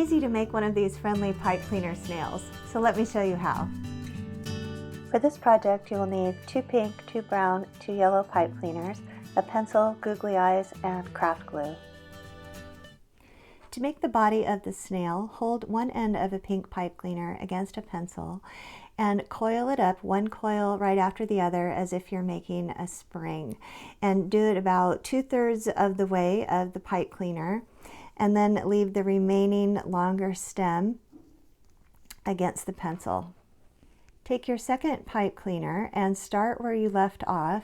easy to make one of these friendly pipe cleaner snails, so let me show you how. For this project, you will need 2 pink, 2 brown, 2 yellow pipe cleaners, a pencil, googly eyes, and craft glue. To make the body of the snail, hold one end of a pink pipe cleaner against a pencil and coil it up, one coil right after the other, as if you're making a spring. And do it about 2/3 of the way of the pipe cleaner, and then leave the remaining longer stem against the pencil. Take your second pipe cleaner and start where you left off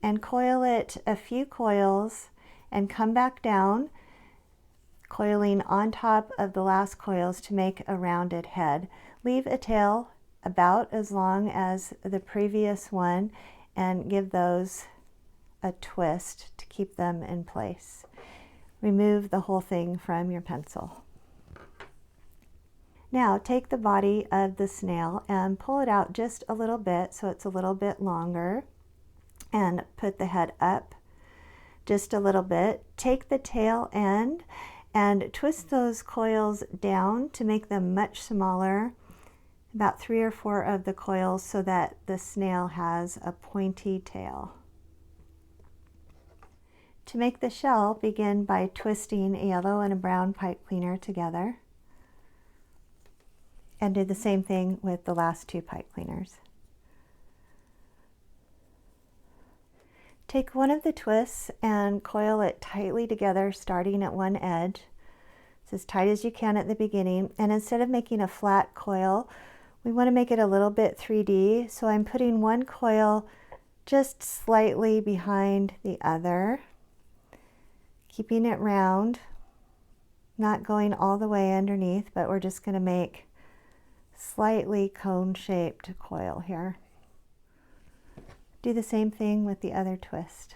and coil it a few coils and come back down, coiling on top of the last coils to make a rounded head. Leave a tail about as long as the previous one and give those a twist to keep them in place. Remove the whole thing from your pencil. Now take the body of the snail and pull it out just a little bit so it's a little bit longer, and put the head up just a little bit. Take the tail end and twist those coils down to make them much smaller, about 3 or 4 of the coils, so that the snail has a pointy tail. To make the shell, begin by twisting a yellow and a brown pipe cleaner together, and do the same thing with the last 2 pipe cleaners. Take one of the twists and coil it tightly together, starting at one edge. It's as tight as you can at the beginning, and instead of making a flat coil, we want to make it a little bit 3D, so I'm putting one coil just slightly behind the other, keeping it round, not going all the way underneath, but we're just going to make slightly cone-shaped coil here. Do the same thing with the other twist.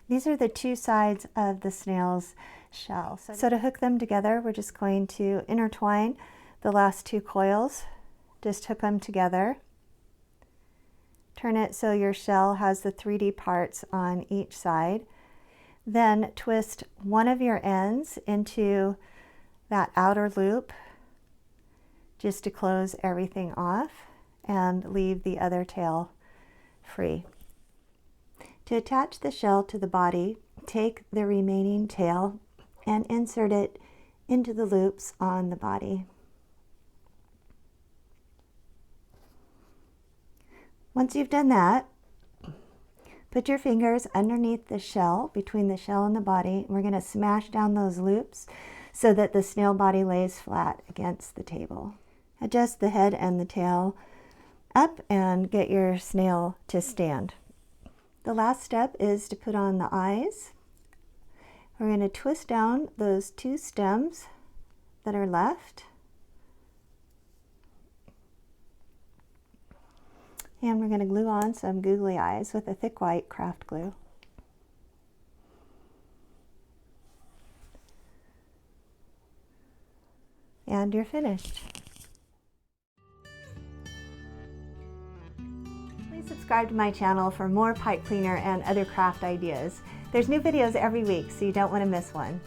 These are the 2 sides of the snail's shell. So to hook them together, we're just going to intertwine the last 2 coils. Just hook them together. Turn it so your shell has the 3D parts on each side. Then twist one of your ends into that outer loop just to close everything off, and leave the other tail free. To attach the shell to the body, take the remaining tail and insert it into the loops on the body. Once you've done that, put your fingers underneath the shell, between the shell and the body. We're going to smash down those loops so that the snail body lays flat against the table. Adjust the head and the tail up and get your snail to stand. The last step is to put on the eyes. We're going to twist down those 2 stems that are left, and we're going to glue on some googly eyes with a thick white craft glue. And you're finished. Please subscribe to my channel for more pipe cleaner and other craft ideas. There's new videos every week, so you don't want to miss one.